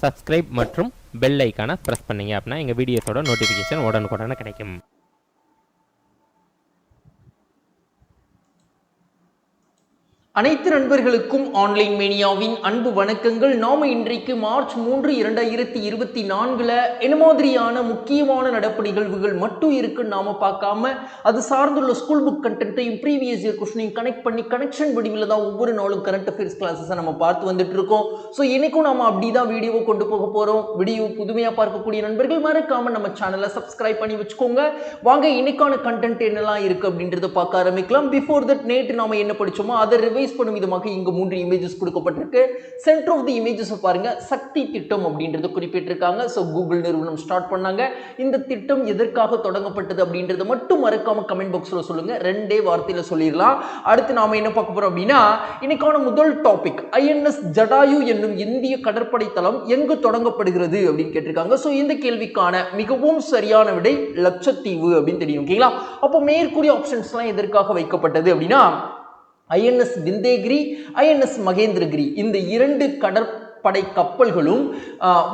Subscribe மற்றும் bell ஐக்கானை press பண்ணீங்க அப்படின்னா எங்கள் வீடியோஸோட நோட்டிஃபிகேஷன் உடனுக்குடனே கிடைக்கும். அனைத்து நண்பர்களுக்கும் ஆன்லைன் மேனியாவின் அன்பு வணக்கங்கள். நாம இன்றைக்கு மார்ச் 3, 2024 என்ன மாதிரியான முக்கியமான நடப்பு நிகழ்வுகள் மட்டும் இருக்குன்னு நாம பார்க்காம அது சார்ந்துள்ள ஸ்கூல் புக் கண்டென்ட்டையும் ப்ரீவியஸ் இயர் கொஸ்டினையும் கனெக்ட் பண்ணி கனெக்ஷன் வடிவில் தான் ஒவ்வொரு நாளும் கரண்ட் அஃபேர்ஸ் கிளாஸஸை நம்ம பார்த்து வந்துட்டு இருக்கோம். ஸோ இன்னைக்கும் நாம அப்படிதான் வீடியோவை கொண்டு போக போறோம். வீடியோ புதுமையா பார்க்கக்கூடிய நண்பர்கள் மறக்காம நம்ம சேனலை சப்ஸ்கிரைப் பண்ணி வச்சுக்கோங்க. வாங்க இன்னைக்கான கண்டென்ட் என்னெல்லாம் இருக்கு அப்படின்றத பார்க்க ஆரம்பிக்கலாம். பிஃபோர் தட் நேற்று நாம என்ன படிச்சோமோ அதை பண்ணும் விதமாக இங்கு 3 இமேஜஸ் கொடுக்கப்பட்டிருக்கு. சென்டர் ஆஃப் தி இமேஜஸ் பாருங்க, சக்தி திட்டம் அப்படின்றது குறிப்பிட்டிருக்காங்க. சோ கூகுள் நிறுவனம் ஸ்டார்ட் பண்ணாங்க. இந்த திட்டம் எதற்காக தொடங்கப்பட்டது அப்படின்றது மட்டும் மறக்காம கமெண்ட் பாக்ஸ்ல சொல்லுங்க. ரெண்டே வார்த்தையில சொல்லிடலாம். அடுத்து நாம என்ன பார்க்க போறோம் அப்படின்னா இன்னைக்கான முதல் டாபிக் INS ஜடாயு என்னும் இந்திய கடற்படை தளம் எங்கு தொடங்கப்படுகிறது அப்படின்னு கேட்டிருக்காங்க. சோ இந்த கேள்விக்கான மிகவும் சரியான விடை லட்சத்தீவு அப்படின்னு தெரியும். ஓகேங்களா? அப்போ மேற்கூறிய ஆப்ஷன்ஸ்லாம் எதற்காக வைக்கப்பட்டது அப்படின்னா INS விந்தேகிரி, INS மகேந்திரகிரி இந்த 2 கடற்படை கப்பல்களும்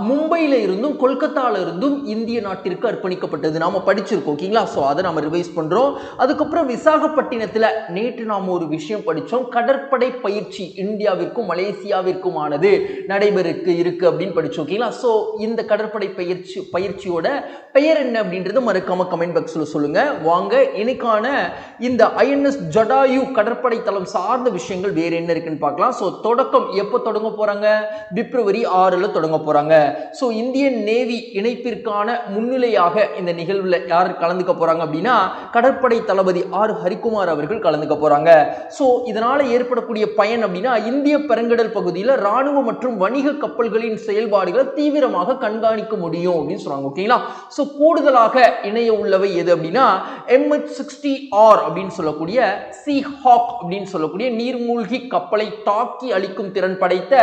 மும்பையில இருந்தும் கொல்கத்தால இருந்தும் இந்திய நாட்டிற்கு அர்ப்பணிக்கப்பட்டது. நாம படிச்சிருக்கோம். ஓகேங்களா? சோ அதை நாம ரிவைஸ் பண்றோம். அதுக்கப்புறம் விசாகப்பட்டினத்துல நேற்று நாம ஒரு விஷயம் படிச்சோம். கடற்படை பயிற்சி இந்தியாவிற்கும் மலேசியாவிற்குமானது நடைபெறுக்கு இருக்கு அப்படின்னு படிச்சோம். ஓகேங்களா? சோ இந்த கடற்படை பயிற்சியோட பெயர் என்ன அப்படின்றது மறக்காம கமெண்ட் பாக்ஸ்ல சொல்லுங்க. வாங்க இன்னைக்கான இந்த INS ஜடாயு கடற்படை தளம் சார்ந்த விஷயங்கள் வேற என்ன இருக்குன்னு பார்க்கலாம். சோ தொடக்கம் எப்ப தொடங்க போறாங்க? பிப்ரவரி 6 தொடங்க போறாங்க. சோ இந்தியன் நேவி இணைப்பிற்கான முன்னிலையாக இந்த நிகழ்வுல யார் கலந்துக்க போறாங்க அப்படின்னா கடற்படை தளபதி R ஹரிகுமார் அவர்கள் கலந்துக்க போறாங்க. சோ இதனால ஏற்படக்கூடிய பயன் அப்படின்னா இந்திய பெருங்கடல் பகுதியில் ராணுவ மற்றும் வணிக கப்பல்களின் செயல்பாடுகளை தீவிரமாக கண்காணிக்க முடியும் அப்படின்னு சொல்றாங்க. ஓகேங்களா? சோ கூடுதலாக இணைய உள்ளவை எது அப்படின்னா MH-60R அப்படின்னு சொல்லக்கூடிய சீஹாக் அப்படின்னு சொல்லக்கூடிய நீர்மூழ்கி கப்பலை தாக்கி அழிக்கும் திறன் படைத்த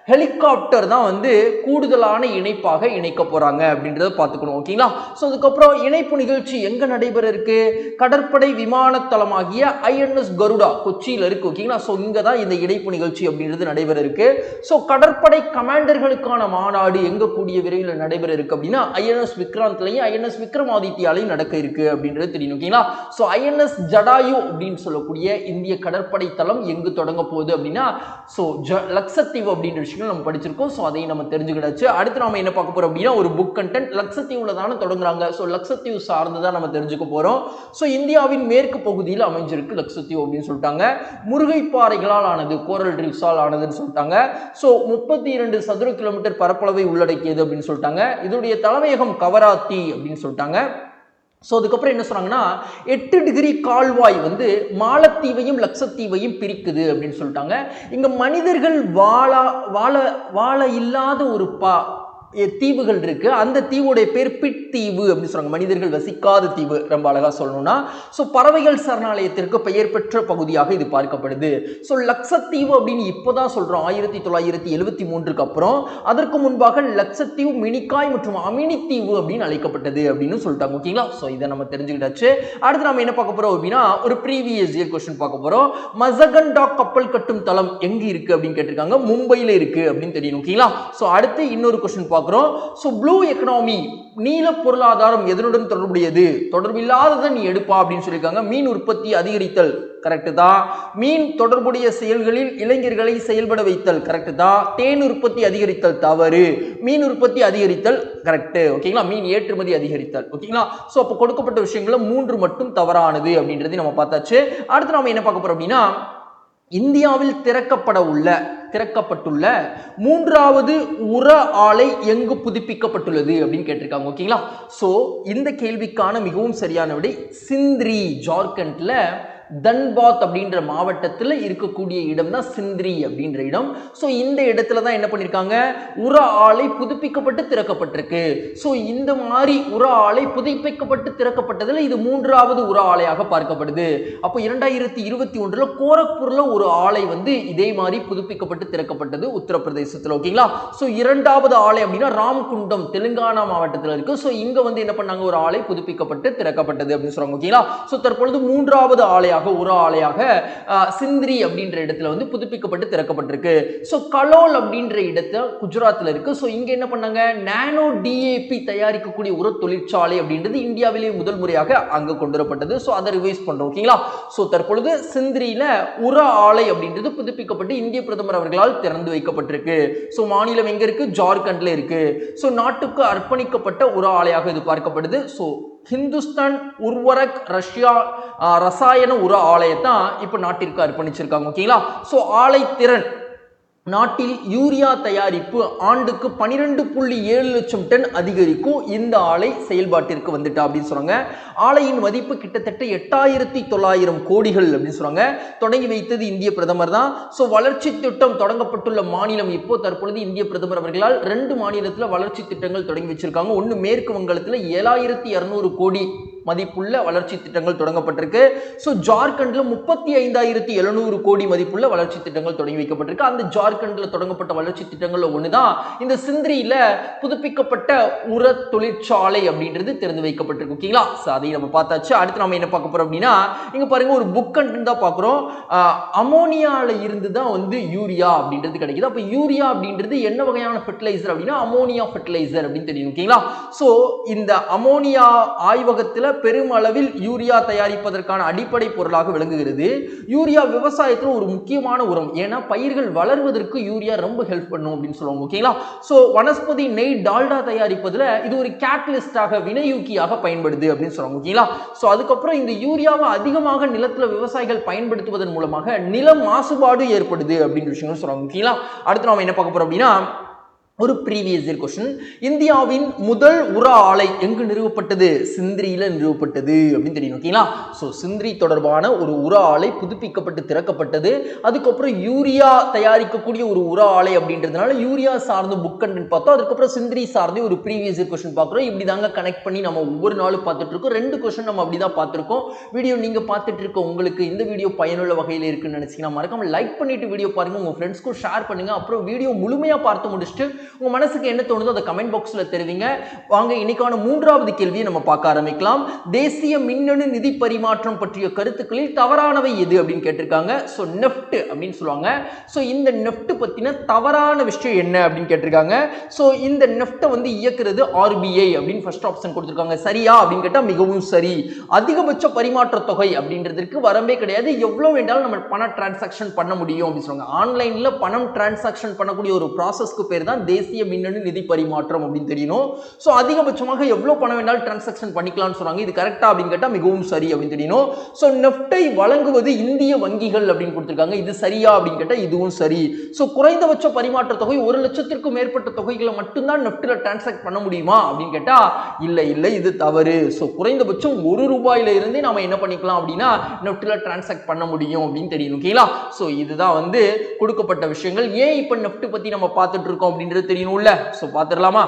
ஹெலிகாப்டர் தான் வந்து கூடுதலான இணைப்பாக இணைக்க போறாங்க அப்படின்றத பார்த்துக்கணும். ஓகேங்களா? ஸோ அதுக்கப்புறம் இணைப்பு நிகழ்ச்சி எங்க நடைபெற இருக்கு? கடற்படை விமான தளமாகிய INS கருடா கொச்சியில் இருக்கு. ஓகேங்களா? ஸோ இங்க தான் இந்த இணைப்பு நிகழ்ச்சி அப்படின்றது நடைபெற இருக்கு. ஸோ கடற்படை கமாண்டர்களுக்கான மாநாடு எங்க கூடிய விரைவில் நடைபெற இருக்கு அப்படின்னா INS விக்ராந்த்லையும் INS விக்ரமாதித்யாலையும் நடக்க இருக்கு அப்படின்றது தெரியும். ஓகேங்களா? ஸோ INS ஜடாயு அப்படின்னு சொல்லக்கூடிய இந்திய கடற்படை தளம் எங்கு தொடங்க போகுது அப்படின்னா ஸோ லட்சத்தீவு அப்படின்ற நம்ம படிச்சிருக்கோம். சோ அதை நம்ம தெரிஞ்சுக்கிட்டாச்சு. அடுத்து நாம என்ன பார்க்க போறோம் அப்படின்னா ஒரு புக் கண்டென்ட் லட்சத்தீவுல தான தொடங்குறாங்க. சோ லட்சத்தீவு சார்ந்ததா நம்ம தெரிஞ்சுக்க போறோம். சோ இந்தியாவின் மேற்கு பகுதியில் அமைஞ்சிருக்கு லட்சத்தீவு அப்படின்னு சொல்லிட்டாங்க. முருகை பாறைகளால் ஆனது, கோரல் ரீஃப்ஸால் ஆனதுன்னு சொல்லிட்டாங்க. சோ 32 சதுர கிலோமீட்டர் பரப்பளவை உள்ளடக்கியது அப்படின்னு சொல்லிட்டாங்க. இதோடைய தலைமையகம் கவராத்தி அப்படின்னு சொல்லிட்டாங்க. ஸோ அதுக்கப்புறம் என்ன சொன்னாங்கன்னா 8 டிகிரி கால்வாய் வந்து மாலத்தீவையும் லட்சத்தீவையும் பிரிக்குது அப்படின்னு சொல்லிட்டாங்க. இங்க மனிதர்கள் வாழ இல்லாத ஒரு தீவுகள் இருக்கு. அந்த தீவுடைய பேர் பிட் தீவு அப்படின்னு சொல்றாங்க. மனிதர்கள் வசிக்காத தீவு, ரொம்ப அழகா சொல்லணும்னா. சோ பறவைகள் சரணாலயத்திற்கு பெயர் பெற்ற பகுதியாக இது பார்க்கப்படுது. சோ லட்சத்தீவு அப்படின்னு இப்போதான் சொல்றோம் 1973 அப்புறம். அதற்கு முன்பாக லட்சத்தீவு, மினிக்காய் மற்றும் அமினி தீவு அப்படின்னு அழைக்கப்பட்டது அப்படின்னு சொல்லிட்டாங்க. ஓகேங்களா? சோ இதை நம்ம தெரிஞ்சுக்கிட்டாச்சு. அடுத்து நம்ம என்ன பார்க்க போறோம் அப்படின்னா ஒரு ப்ரீவியஸ் இயர் क्वेश्चन பார்க்க போறோம். மசகண்டா கப்பல் கட்டும் தளம் எங்க இருக்கு அப்படின்னு கேட்டிருக்காங்க. மும்பையில இருக்கு அப்படின்னு தெரியும். ஓகேங்களா? சோ அடுத்து இன்னொரு क्वेश्चन பார்க்கிறோம். சோ ப்ளூ எக்கனாமி நீல பொருளாதாரம் எதனுடன் தொடர்புடையது? தொடர்பில்லாததை நீ எடுப்பா அப்படின்னு சொல்லியிருக்காங்க. மீன் உற்பத்தி அதிகரித்தல் கரெக்ட் தான். மீன் தொடர்புடைய செயல்களில் இளைஞர்களை செயல்பட வைத்தல் கரெக்ட் தான். தேன் உற்பத்தி அதிகரித்தல் தவறு. மீன் உற்பத்தி அதிகரித்தல் கரெக்ட். ஓகேங்களா? மீன் ஏற்றுமதி அதிகரித்தல். ஓகேங்களா? சோ அப்ப கொடுக்கப்பட்ட விஷயங்கள 3 மட்டும் தவறானது அப்படின்றதை நம்ம பார்த்தாச்சு. அடுத்து நாம என்ன பார்க்க போறோம் அப்படின்னா இந்தியாவில் திறக்கப்பட்டுள்ள 3வது உர ஆலை எங்கு புதுப்பிக்கப்பட்டுள்ளது அப்படின்னு கேட்டிருக்காங்க. ஓகேங்களா? சோ இந்த கேள்விக்கான மிகவும் சரியான விடை சிந்திரி, ஜார்க்கண்ட்ல தன்பாத் அப்படின்ற மாவட்டத்தில் இருக்கக்கூடிய இடம் தான் சிந்திரி அப்படின்ற இடம். ஸோ இந்த இடத்துல தான் என்ன பண்ணியிருக்காங்க, உர ஆலை புதுப்பிக்கப்பட்டு திறக்கப்பட்டிருக்கு. ஸோ இந்த மாதிரி உர ஆலை புதுப்பிக்கப்பட்டு திறக்கப்பட்டதில் இது 3வது உர ஆலையாக பார்க்கப்படுது. அப்போ 2021 கோரக்பூர்ல ஒரு ஆலை வந்து இதே மாதிரி புதுப்பிக்கப்பட்டு திறக்கப்பட்டது உத்தரப்பிரதேசத்தில். ஓகேங்களா? ஸோ 2வது ஆலை அப்படின்னா ராம்குண்டம் தெலுங்கானா மாவட்டத்தில் இருக்கு. ஸோ இங்க வந்து என்ன பண்ணாங்க, ஒரு ஆலை புதுப்பிக்கப்பட்டு திறக்கப்பட்டது அப்படின்னு சொல்றாங்க. ஓகேங்களா? ஸோ தற்பொழுது 3வது ஆலை உர ஆலையாக சிந்திரி அப்படின்ற இடத்துல வந்து புதுப்பிக்கப்பட்டு திறக்கப்பட்டிருக்கு. ஸோ கலோல் அப்படின்ற இடத்துல குஜராத்தில் இருக்கு. ஸோ இங்க என்ன பண்ணாங்க, நானோ டிஏபி தயாரிக்கக்கூடிய உர தொழிற்சாலை அப்படின்றது இந்தியாவிலேயே முதல் முறையாக அங்க கொண்டு வரப்பட்டது. ஸோ அதை ரிவைஸ் பண்றோம். ஓகேங்களா. ஸோ தற்பொழுது சிந்திரியில உர ஆலை அப்படின்றது புதுப்பிக்கப்பட்டு இந்திய பிரதமர் அவர்களால் திறந்து வைக்கப்பட்டிருக்கு. ஸோ மாநிலம் எங்க இருக்கு, ஜார்க்கண்ட்ல இருக்கு. ஸோ நாட்டுக்கு அர்ப்பணிக்கப்பட்ட உர ஆலையாக இது பார்க்கப்படுது. ஸோ ஹிந்துஸ்தான் உர்வரக் ரசாயன உர ஆலையத்தான் இப்ப நாட்டிற்கு அர்ப்பணிச்சிருக்காங்க. ஓகேங்களா. ஸோ ஆலை திறன் நாட்டில் யூரியா தயாரிப்பு ஆண்டுக்கு 12.7 லட்சம் டன் அதிகரிக்கும் இந்த ஆலை செயல்பாட்டிற்கு வந்துட்டா அப்படின்னு சொல்றாங்க. ஆலையின் மதிப்பு கிட்டத்தட்ட 8,900 கோடிகள் அப்படின்னு சொல்றாங்க. தொடங்கி வைத்தது இந்திய பிரதமர் தான். ஸோ வளர்ச்சி திட்டம் தொடங்கப்பட்டுள்ள மாநிலம் இப்போ தற்பொழுது இந்திய பிரதமர் அவர்களால் 2 மாநிலத்தில் வளர்ச்சி திட்டங்கள் தொடங்கி வச்சிருக்காங்க. ஒன்று மேற்கு வங்கத்தில் 7,200 கோடி மதிப்புள்ள வளர்ச்சி திட்டங்கள் தொடங்கப்பட்டிருக்கு. ஸோ ஜார்க்கண்ட்ல 35,700 கோடி மதிப்புள்ள வளர்ச்சி திட்டங்கள் தொடங்கி வைக்கப்பட்டிருக்கு. அந்த ஜார்க்கண்ட்ல தொடங்கப்பட்ட வளர்ச்சி திட்டங்கள்ல ஒண்ணுதான் இந்த சிந்திரியில புதுப்பிக்கப்பட்ட உர தொழிற்சாலை அப்படின்றது திறந்து வைக்கப்பட்டிருக்கு. ஓகேங்களா. அதை நம்ம பார்த்தாச்சு. அடுத்து நம்ம என்ன பார்க்க போறோம் அப்படின்னா, இங்க பாருங்க ஒரு புக் கண்டென்ட் தான் பார்க்குறோம். அமோனியால இருந்து தான் வந்து யூரியா அப்படின்றது கிடைக்குது. அப்ப யூரியா அப்படின்றது என்ன வகையான ஃபெர்டிலைசர் அப்படின்னா அமோனியா ஃபெர்டிலைசர் அப்படின்னு தெரியும். ஓகேங்களா. ஸோ இந்த அமோனியா ஆய்வகத்தில் பெருமளவில் யூரியா தயாரிப்பதற்கான அடிப்படை பொருளாக விளங்குகிறது. யூரியா விவசாயத்தில் ஒரு முக்கியமான உரம். ஏன்னா பயிர்கள் வளர்வதற்கு யூரியா ரொம்ப ஹெல்ப் பண்ணும் அப்படின்னு சொல்லுவாங்க. ஓகேங்களா. ஸோ வனஸ்பதி நெய் டால்டா தயாரிப்பதில் இது ஒரு கேட்டலிஸ்டாக வினையூக்கியாக பயன்படுது அப்படின்னு சொல்லுவாங்க. ஓகேங்களா. ஸோ அதுக்கப்புறம் இந்த யூரியாவை அதிகமாக நிலத்தில் விவசாயிகள் பயன்படுத்துவதன் மூலமாக நில மாசுபாடு ஏற்படுது அப்படின்னு விஷயங்கள் சொல்றாங்க. ஓகேங்களா. அடுத்து நாம என்ன பார்க்க போறோம் அப்படின்னா, ஒரு ப்ரீவியஸ் இயர் क्वेश्चन, இந்தியாவின் முதல் உர ஆலை எங்கு நிறுவப்பட்டது, சிந்திரியில நிறுவப்பட்டது அப்படின்னு தெரியும். ஓகேங்களா. ஸோ சிந்திரி தொடர்பான ஒரு உர ஆலை புதுப்பிக்கப்பட்டு திறக்கப்பட்டது. அதுக்கப்புறம் யூரியா தயாரிக்கக்கூடிய ஒரு உர ஆலை அப்படின்றதுனால யூரியா சார்ந்த புக் கண்டென்ட் பார்த்தோம். அதுக்கப்புறம் சிந்திரி சார்ந்த ஒரு ப்ரீவியஸ் இயர் क्वेश्चन பார்க்குறோம். இப்படி தாங்க கனெக்ட் பண்ணி நம்ம ஒவ்வொரு நாளும் பார்த்துட்டு இருக்கோம். 2 क्वेश्चन நம்ம அப்படிதான் பார்த்துருக்கோம். வீடியோ நீங்க பார்த்துட்டு இருக்க உங்களுக்கு இந்த வீடியோ பயனுள்ள வகையில் இருக்குன்னு நினைச்சீங்கன்னா மறக்காம லைக் பண்ணிட்டு வீடியோ பாருங்க, உங்க ஃப்ரெண்ட்ஸ்க்கும் ஷேர் பண்ணுங்க. அப்புறம் வீடியோ முழுமையா பார்த்து முடிச்சுட்டு உங்க மனசுக்கு என்ன தோணுதோ அதை கமெண்ட் பாக்ஸ்ல தெரிவிங்க. வாங்க இன்னைக்கான 3வது கேள்வியை நம்ம பார்க்க ஆரம்பிக்கலாம். தேசிய மின்னணு நிதி பரிமாற்றம் பற்றிய கருத்துக்களில் தவறானவை எது அப்படின்னு கேட்டிருக்காங்க. சோ நெஃப்ட் அப்படின்னு சொல்லுவாங்க. சோ இந்த நெஃப்ட் பத்தின தவறான விஷயம் என்ன அப்படின்னு கேட்டிருக்காங்க. சோ இந்த நெஃப்ட் வந்து இயக்குறது RBI அப்படின்னு ஃபர்ஸ்ட் ஆப்ஷன் கொடுத்திருக்காங்க. சரியா அப்படின்னு கேட்டா மிகவும் சரி. அதிகபட்ச பரிமாற்ற தொகை அப்படின்றதுக்கு வரம்பே கிடையாது. எவ்வளவு வேண்டாலும் நம்ம பண டிரான்சாக்ஷன் பண்ண முடியும் அப்படின்னு சொல்லுவாங்க. ஆன்லைன்ல பணம் டிரான்சாக்ஷன் பண்ணக்கூடிய ஒரு ப்ராசஸ்க்கு பேர் தான் தேசிய மின்னணு நிதி பரிமாற்றம் அப்படின்னு தெரியணும். சோ அதிகபட்சமாக எவ்வளவு பணம் வேண்டாலும் டிரான்சாக்ஷன் பண்ணிக்கலாம்னு சொன்னாங்க. இது கரெக்டா அப்படின்னு கேட்டா மிகவும் சரி அப்படின்னு தெரியணும். சோ நெஃப்டை வழங்குவது இந்திய வங்கிகள் அப்படின்னு கொடுத்திருக்காங்க. இது சரியா அப்படின்னு கேட்டா இதுவும் சரி. சோ குறைந்தபட்ச பரிமாற்ற தொகை 1 லட்சத்திற்கும் மேற்பட்ட தொகைகளை மட்டும்தான் நெஃப்ட்ல டிரான்சாக்ட் பண்ண முடியுமா அப்படின்னு கேட்டா இல்ல இது தவறு. சோ குறைந்தபட்சம் 1 ரூபாயில இருந்தே நாம என்ன பண்ணிக்கலாம் அப்படின்னா நெஃப்ட்ல டிரான்சாக்ட் பண்ண முடியும் அப்படின்னு தெரியணும். ஓகேங்களா. சோ இதுதான் வந்து கொடுக்கப்பட்ட விஷயங்கள். ஏன் இப்ப நெஃப்ட் பத்தி நம்ம பார்த்துட்டு இருக்கோம் அப்படின்றது தெரியணும்ல. சோ பாத்துடலாமா.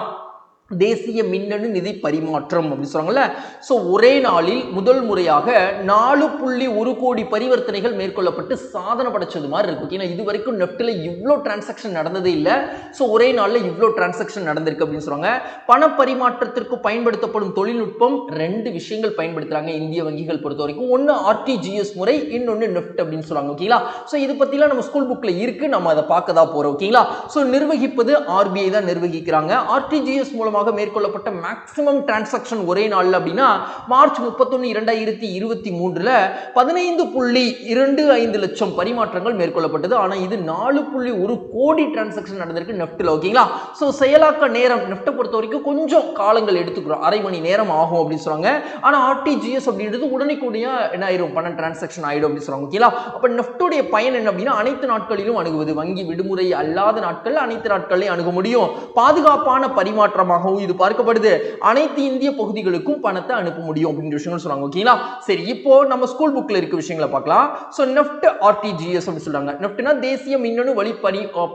தேசிய மின்னணு நிதி பரிமாற்றம் அப்படின்னு சொல்றாங்கல்ல. சோ ஒரே நாளில் முதல் முறையாக 4.1 கோடி பரிவர்த்தனைகள் மேற்கொள்ளப்பட்டு சாதனை படைச்சது மாதிரி இருக்கு. ஓகேனா இது வரைக்கும் நெஃப்ட்ல இவ்ளோ டிரான்சாக்ஷன் நடந்ததே இல்ல. சோ ஒரே நாள்ல இவ்ளோ டிரான்சாக்ஷன் நடந்திருக்கு அப்படின்னு சொல்றாங்க. பண பரிமாற்றத்திற்கு பயன்படுத்தப்படும் தொழில்நுட்பம் 2 விஷயங்கள் பயன்படுத்துறாங்க இந்திய வங்கிகள் பொறுத்த வரைக்கும். ஒன்னு RTGS முறை, இன்னொன்னு நெஃப்ட் அப்படின்னு சொல்றாங்க. ஓகேங்களா. சோ இது பத்திலாம் நம்ம ஸ்கூல் புக்ல இருக்கு, நம்ம அதை பார்க்க தான் போறோம். ஓகேங்களா. சோ நிர்வகிப்பது RBI தான் நிர்வகிக்கிறாங்க. RTGS மூலமாக மேற்கொள்ளப்பட்ட மேக்ஸிமம் டிரான்சாக்ஷன் ஒரே நாள்ல அப்படின்னா மார்ச் 31, 2023ல 15.25 லட்சம் பரிமாற்றங்கள் மேற்கொள்ளப்பட்டது. ஆனா இது 4.1 கோடி டிரான்சாக்ஷன் நடந்திருக்கு நெஃப்ட்ல. ஓகேங்களா. சோ செயலாக்க நேரம் நெஃப்ட் பொறுத்த வரைக்கும் கொஞ்சம் காலங்கள் எடுத்துக்கிறோம், அரை மணி நேரம் ஆகும் அப்படின்னு சொல்றாங்க. ஆனா RTGS அப்படின்றது உடனடியா என்ன ஆயிரும், பண டிரான்சாக்ஷன் ஆயிடும் அப்படின்னு சொல்றாங்க. ஓகேங்களா. அப்ப நெஃப்டோட பயன் என்ன அப்படின்னா அனைத்து நாட்களிலும் அணுகுவது, வங்கி விடுமுறை அல்லாத நாட்கள் அனைத்து நாட்களிலும் அணுக முடியும், பாதுகாப்பான பரிமாற்றமாக இது பார்க்கப்படுது, அனைத்து இந்திய பகுதிகளுக்கும் பணத்தை அனுப்ப முடியும் அப்படிங்கிற விஷயங்கள் சொல்றாங்க. ஓகேங்களா. சரி, இப்போ நம்ம ஸ்கூல் புக்ல இருக்க விஷயங்களை பார்க்கலாம். சோ நெஃப்ட் RTGS அப்படி சொல்றாங்க. நெஃப்ட்னா தேசிய மின்னணு வழி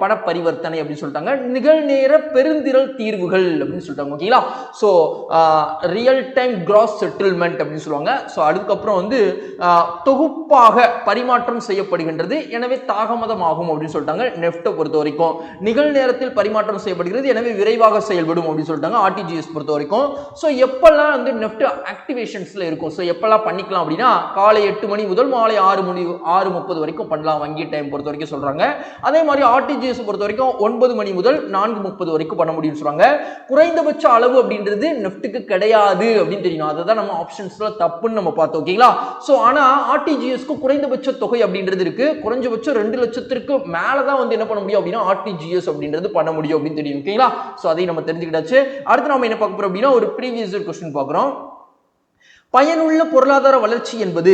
பண பரிவர்த்தனை அப்படின்னு சொல்லிட்டாங்க. நிகழ்நேர பெருந்திரள் தீர்வுகள் அப்படின்னு சொல்லிட்டாங்க. ஓகேங்களா. So real time cross settlement அப்படின்னு சொல்லுவாங்க. சோ அதுக்கப்புறம் வந்து தொகுப்பாக பரிமாற்றம் செய்யப்படுகின்றது, எனவே தாமதமாகும் அப்படின்னு சொல்லிட்டாங்க. நெஃப்ட் பொறுத்த வரைக்கும் நிகழ்நேரத்தில் பரிமாற்றம் செய்யப்படுகிறது, எனவே விரைவாக செயல்படும் அப்படின்னு சொல்லிட்டாங்க. சொல்லிட்டாங்க ஆர்டிஜிஎஸ் பொறுத்த வரைக்கும். ஸோ எப்பெல்லாம் வந்து நெஃப்ட் ஆக்டிவேஷன்ஸ்ல இருக்கும், ஸோ எப்பெல்லாம் பண்ணிக்கலாம் அப்படின்னா காலை 8 மணி முதல் மாலை 6:30 வரைக்கும் பண்ணலாம் வங்கி டைம் பொறுத்த வரைக்கும் சொல்றாங்க. அதே மாதிரி ஆர்டிஜிஎஸ் பொறுத்த வரைக்கும் 9 மணி முதல் 4:30 வரைக்கும் பண்ண முடியும்னு சொல்றாங்க. குறைந்தபட்ச அளவு அப்படின்றது நெஃப்ட்டுக்கு கிடையாது அப்படின்னு தெரியும். அதுதான் நம்ம ஆப்ஷன்ஸ்ல தப்புன்னு நம்ம பார்த்தோம். ஓகேங்களா? ஸோ ஆனா ஆர்டிஜிஎஸ்க்கு குறைந்தபட்ச தொகை அப்படின்றது இருக்கு. குறைஞ்சபட்சம் 2 லட்சத்திற்கு மேலதான் வந்து என்ன பண்ண முடியும் அப்படின்னா ஆர்டிஜிஎஸ் அப்படின்றது பண்ண முடியும் அப்படின்னு தெரியும். ஓகேங்களா? சோ அதை நம்ம தெரிஞ்சுக்கிட்டாச்சு. அடுத்து நாம என்ன பார்க்க போறோம் அப்படின்னா ஒரு ப்ரீவியஸ் இயர் क्वेश्चन பார்க்கிறோம். பயனுள்ள பொருளாதார வளர்ச்சி என்பது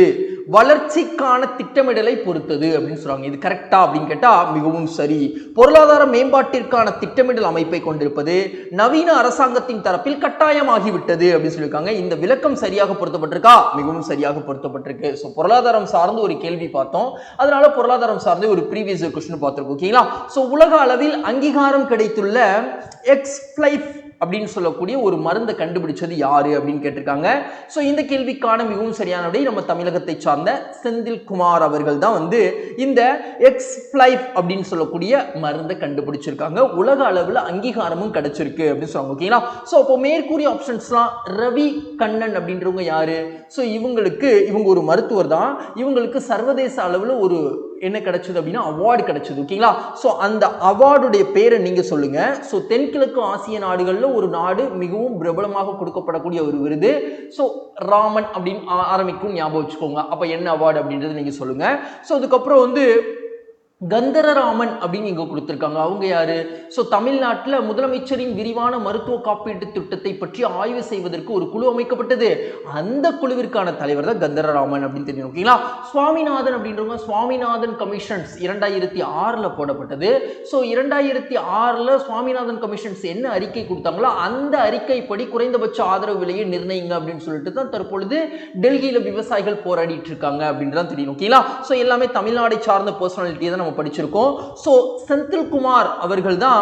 வளர்ச்சிக்கான திட்டமிடலை பொறுத்தது அப்படின்னு சொல்றாங்க. இது கரெக்டா அப்படின்னு கேட்டா மிகவும் சரி. பொருளாதார மேம்பாட்டிற்கான திட்டமிடல் அமைப்பை கொண்டிருப்பது நவீன அரசாங்கத்தின் தரப்பில் கட்டாயமாகிவிட்டது அப்படின்னு சொல்லியிருக்காங்க. இந்த விளக்கம் சரியாக பொருத்தப்பட்டிருக்கா? மிகவும் சரியாக பொருத்தப்பட்டிருக்கு. ஸோ பொருளாதாரம் சார்ந்து ஒரு கேள்வி பார்த்தோம், அதனால பொருளாதாரம் சார்ந்து ஒரு ப்ரீவியஸ் கொஸ்டின் பார்த்திருக்கோம். ஓகேங்களா? ஸோ உலக அளவில் அங்கீகாரம் கிடைத்துள்ள எக்ஸ்ஃப்ளைஃப் அப்படின்னு சொல்லக்கூடிய ஒரு மருந்தை கண்டுபிடிச்சது யாரு அப்படின்னு கேட்டிருக்காங்க. ஸோ இந்த கேள்விக்கான மிகவும் சரியான விடை நம்ம தமிழகத்தை சார்ந்த செந்தில்குமார் அவர்கள் தான் வந்து இந்த எக்ஸ்ஃப்ளைஃப் அப்படின்னு சொல்லக்கூடிய மருந்தை கண்டுபிடிச்சிருக்காங்க. உலக அளவில் அங்கீகாரமும் கிடைச்சிருக்கு அப்படின்னு சொல்லுவாங்க. ஓகேங்களா? ஸோ அப்போ மேற்கூறிய ஆப்ஷன்ஸ்லாம் ரவி கண்ணன் அப்படின்றவங்க யாரு? ஸோ இவங்க ஒரு மருத்துவர் தான். இவங்களுக்கு சர்வதேச அளவில் ஒரு என்ன கிடைச்சது அப்படின்னா அவார்டு கிடைச்சது. ஓகேங்களா? ஸோ அந்த அவார்டுடைய பேரை நீங்க சொல்லுங்க. ஸோ தென்கிழக்கு ஆசிய நாடுகளில் ஒரு நாடு மிகவும் பிரபலமாக கொடுக்கப்படக்கூடிய ஒரு விருது. ஸோ ராமன் அப்படின்னு ஆரம்பிக்கும், ஞாபகம் வச்சுக்கோங்க. அப்ப என்ன அவார்டு அப்படின்றது நீங்க சொல்லுங்க. ஸோ அதுக்கப்புறம் வந்து கந்தரராமன் அப்படின்னு இங்க கொடுத்திருக்காங்க. அவங்க யாரு? சோ தமிழ்நாட்டில் முதலமைச்சரின் விரிவான மருத்துவ காப்பீட்டு திட்டத்தை பற்றி ஆய்வு செய்வதற்கு ஒரு குழு அமைக்கப்பட்டது. அந்த குழுவிற்கான தலைவர் தான் கந்தரராமன் அப்படின்னு தெரியும். ஓகேங்களா? சுவாமிநாதன் அப்படின்றவங்க சுவாமிநாதன் கமிஷன்ஸ் 2006 போடப்பட்டது. சோ 2006 சுவாமிநாதன் கமிஷன்ஸ் என்ன அறிக்கை கொடுத்தாங்களோ அந்த அறிக்கைப்படி குறைந்தபட்ச ஆதரவு விலையை நிர்ணயிங்க அப்படின்னு சொல்லிட்டு தான் தற்பொழுது டெல்லியில விவசாயிகள் போராடிட்டு இருக்காங்க அப்படின்றதான் தெரியும். ஓகேங்களா? சோ எல்லாமே தமிழ்நாடை சார்ந்த பர்சனாலிட்டி தான் படிச்சிருக்கோம். சோ செந்தில்குமார் அவர்கள் தான்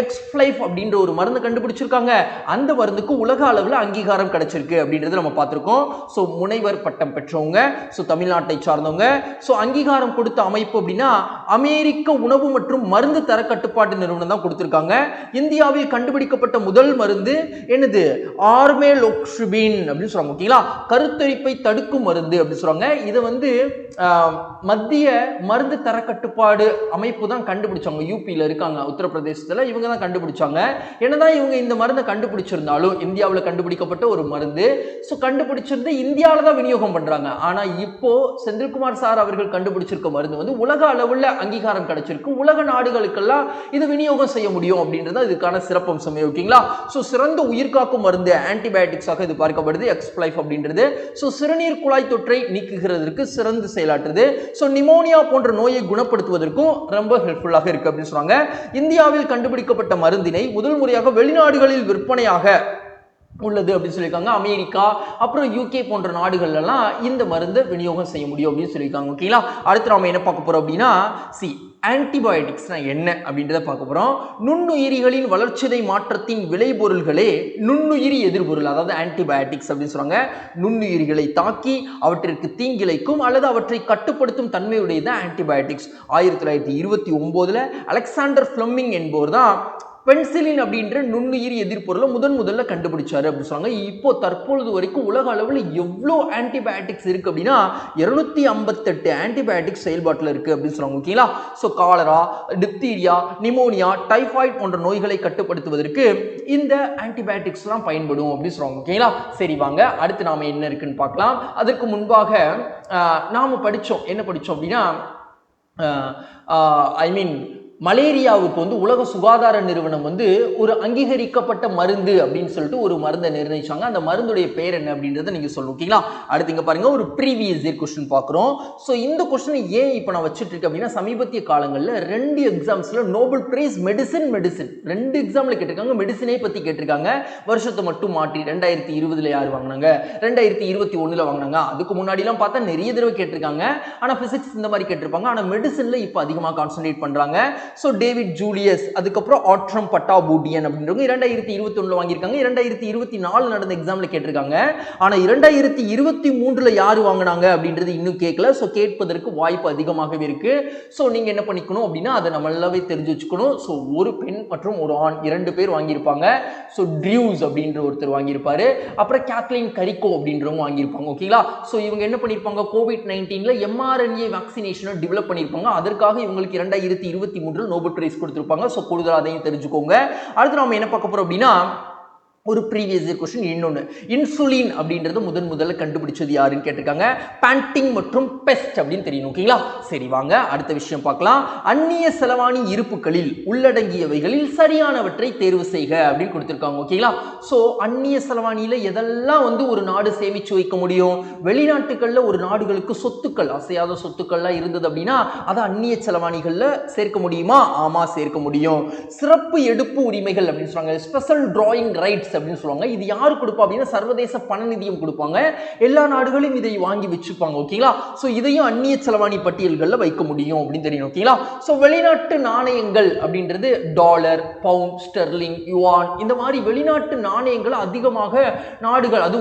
எக்ஸ்ஃப்ளைஃப் அப்படின்ற ஒரு மருந்து கண்டுபிடிச்சிருக்காங்க. அந்த மருந்துக்கு உலக அளவில் அங்கீகாரம் கிடைச்சிருக்கு அப்படின்றது நம்ம பார்த்திருக்கோம். சோ முனைவர் பட்டம் பெற்றவங்க, சோ தமிழ்நாட்டை சார்ந்தவங்க. சோ அங்கீகாரம் கொடுத்த அமைப்பு அப்படின்னா அமெரிக்க உணவு மற்றும் மருந்து தர கட்டுப்பாட்டு நிறுவனம் தான் கொடுத்திருக்காங்க. இந்தியாவில் கண்டுபிடிக்கப்பட்ட முதல் மருந்து என்னது? ஆர்மேலோக்சிபின் அப்படின்னு சொல்றாங்க. ஓகேங்களா? கருத்தரிப்பை தடுக்கும் மருந்து அப்படின்னு சொல்றாங்க. இதை வந்து மத்திய மருந்து தர கட்டுப்பாடு அமைப்பு தான் கண்டுபிடிச்சாங்க. யூபியில் இருக்காங்க, உத்தரப்பிரதேசத்தில் இவங்க தான் கண்டுபிடிச்சாங்க. என்னதான் இவங்க இந்த மருந்தை கண்டுபிடிச்சிருந்தாலும் இந்தியாவில் கண்டுபிடிக்கப்பட்ட ஒரு மருந்து, ஸோ கண்டுபிடிச்சிருந்து இந்தியாவில் தான் விநியோகம் பண்றாங்க. ஆனா இப்போ செந்தில்குமார் சார் அவர்கள் கண்டுபிடிச்சிருக்க மருந்து வந்து உலக அளவில் அங்கீகாரம் கிடைச்சிருக்கு. உலக நாடுகளுக்கெல்லாம் இது விநியோகம் செய்ய முடியும் அப்படின்றது இதுக்கான சிறப்பம்சமே. ஓகேங்களா? ஸோ சிறந்த உயிர்காக்கும் மருந்து ஆன்டிபயோட்டிக்ஸாக இது பார்க்கப்படுது எக்ஸ்ஃப்ளைஃப் அப்படின்றது. ஸோ சிறுநீர் குழாய் தொற்றை நீக்குகிறதுக்கு சிறந்து செயலாற்றுது. ஸோ நிமோனியா போன்ற நோயை குணப்படுத்துவதற்கும் ரொம்ப ஹெல்ப்ஃபுல்லாக இருக்கு அப்படின்னு சொன்னாங்க. இந்தியாவில் கண்டுபிடிக்கப்பட்ட மருந்தினை முதல் முறையாக வெளிநாடுகளில் விற்பனையாக உள்ளது அப்படின்னு சொல்லியிருக்காங்க. அமெரிக்கா அப்புறம் யூகே போன்ற நாடுகள் எல்லாம் இந்த மருந்தை விநியோகம் செய்ய முடியும் அப்படின்னு சொல்லியிருக்காங்க. ஓகேங்களா? அடுத்து நாம என்ன பார்க்க போறோம் அப்படின்னா ஆன்டிபயோட்டிக்ஸ்னா என்ன அப்படின்றத பார்க்க போறோம். நுண்ணுயிரிகளின் வளர்ச்சிதை மாற்றத்தின் விளைபொருள்களே நுண்ணுயிரி எதிர்பொருள், அதாவது ஆன்டிபயோட்டிக்ஸ் அப்படின்னு சொல்றாங்க. நுண்ணுயிரிகளை தாக்கி அவற்றிற்கு தீங்கிழைக்கும் அல்லது அவற்றை கட்டுப்படுத்தும் தன்மையுடையது ஆன்டிபயோட்டிக்ஸ். 1929 அலெக்சாண்டர் ஃபிளெமிங் என்பவர் தான் பென்சிலின் அப்படின்ற நுண்ணுயிரி எதிர்ப்பொருளை முதல்ல கண்டுபிடிச்சாரு அப்படின்னு சொன்னாங்க. இப்போ தற்பொழுது வரைக்கும் உலக அளவில் எவ்வளோ ஆன்டிபயோட்டிக்ஸ் இருக்கு அப்படின்னா 258 ஆன்டிபயோட்டிக்ஸ் செயல்பாட்டில் இருக்கு அப்படின்னு சொன்னாங்க. ஓகேங்களா? So cholera, diphtheria, pneumonia, typhoid போன்ற நோய்களை கட்டுப்படுத்துவதற்கு இந்த ஆன்டிபயோட்டிக்ஸ் எல்லாம் பயன்படும் அப்படின்னு சொல்றாங்க. ஓகேங்களா? சரி, வாங்க அடுத்து நாம என்ன இருக்குன்னு பார்க்கலாம். அதற்கு முன்பாக நாம படிச்சோம், என்ன படிச்சோம் அப்படின்னா மலேரியாவுக்கு வந்து உலக சுகாதார நிறுவனம் வந்து ஒரு அங்கீகரிக்கப்பட்ட மருந்து அப்படின்னு சொல்லிட்டு ஒரு மருந்தை நிர்ணயிச்சாங்க. அந்த மருந்துடைய பேர் என்ன அப்படின்றத நீங்க சொல்லணும். ஓகேங்களா? அடுத்து இங்க பாருங்க, ஒரு ப்ரீவியஸ் இயர் क्वेश्चन பார்க்குறோம். ஸோ இந்த क्वेश्चन ஏன் இப்போ நான் வச்சுட்டு இருக்கேன் அப்படின்னா சமீபத்திய காலங்களில் 2 எக்ஸாம்ஸ்ல நோபல் பிரைஸ் மெடிசின் 2 எக்ஸாம்ல கேட்டிருக்காங்க. மெடிசினை பத்தி கேட்டிருக்காங்க. வருஷத்தை மட்டும் மாற்றி 2020 யார் வாங்கினாங்க, 2021 வாங்கினாங்க. அதுக்கு முன்னாடிலாம் பார்த்தா நிறைய தடவை கேட்டிருக்காங்க. ஆனா பிசிக்ஸ் இந்த மாதிரி கேட்டிருப்பாங்க. ஆனா மெடிசின்ல இப்போ அதிகமாக கான்சென்ட்ரேட் பண்றாங்க. ஸோ டேவிட் ஜூலியஸ், அதுக்கப்புறம் ஆட்ரம் பட்டாபூட்டியன் அப்படின்றவங்க 2021 வாங்கியிருக்காங்க. 2024 நடந்த எக்ஸாம்ல கேட்டிருக்காங்க. ஆனா 2023 யாரு வாங்கினாங்க அப்படின்றது இன்னும் கேட்கல. ஸோ கேட்பதற்கு வாய்ப்பு அதிகமாகவே இருக்கு. ஸோ நீங்க என்ன பண்ணிக்கணும் அப்படின்னா அதை நம்மளாவே தெரிஞ்சு வச்சுக்கணும். ஸோ ஒரு பெண் மற்றும் ஒரு ஆண் 2 பேர் வாங்கியிருப்பாங்க. ஸோ ட்ரியூஸ் அப்படின்ற ஒருத்தர் வாங்கியிருப்பாரு. அப்புறம் கேத்லின் கரிகோ அப்படின்றவங்க வாங்கியிருப்பாங்க. ஓகேங்களா? ஸோ இவங்க என்ன பண்ணியிருப்பாங்க, கோவிட்-19ல mRNA வேக்சினேஷனை டெவலப் பண்ணியிருப்பாங்க. அதற்காக இவங்களுக்கு 2023 நோபல் பிரைஸ் கொடுத்திருப்பாங்க. ஸோ கூடுதலாக அதையும் தெரிஞ்சுக்கோங்க. அடுத்து நாம என்ன பார்க்க போறோம் அப்படின்னா ஒரு ப்ரீவியஸ் இயர் கொஸ்டின் இன்னொன்று, இன்சுலின் அப்படின்றது முதல்ல கண்டுபிடிச்சது யாருன்னு கேட்டிருக்காங்க. பேண்டிங் மற்றும் பெஸ்ட் அப்படின்னு தெரியணும். ஓகேங்களா? சரி வாங்க அடுத்த விஷயம் பார்க்கலாம். அந்நிய செலவாணி இருப்புகளில் உள்ளடங்கியவைகளில் சரியானவற்றை தேர்வு செய்க அப்படின்னு கொடுத்திருக்காங்க. ஓகேங்களா? ஸோ அந்நிய செலவாணியில எதெல்லாம் ஒரு நாடு சேமிச்சு வைக்க முடியும், வெளிநாட்டுகள்ல ஒரு நாடுகளுக்கு சொத்துக்கள், அசையாத சொத்துக்கள்லாம் இருந்தது அப்படின்னா அதை அந்நிய செலவாணிகள்ல சேர்க்க முடியுமா? ஆமா, சேர்க்க முடியும். சிறப்பு எடுப்பு உரிமைகள் அப்படின்னு சொல்றாங்க, ஸ்பெஷல் டிராயிங் ரைட்ஸ் அப்படின்னு சொல்லுவாங்க. இது யாரு கொடுப்பா அப்படின்னா சர்வதேச பண நிதியம் கொடுப்பாங்க. எல்லா நாடுகளும் இதை வாங்கி வச்சுப்பாங்க. ஓகேங்களா? சோ இதையும் அந்நிய செலவாணி பட்டியல்கள்ல வைக்க முடியும் அப்படின்னு தெரியும். ஓகேங்களா? சோ வெளிநாட்டு நாணயங்கள் அப்படின்றது டாலர், பவுண்ட், ஸ்டெர்லிங், யுவான் இந்த மாதிரி வெளிநாட்டு நாணயங்கள் அதிகமாக நாடுகள், அது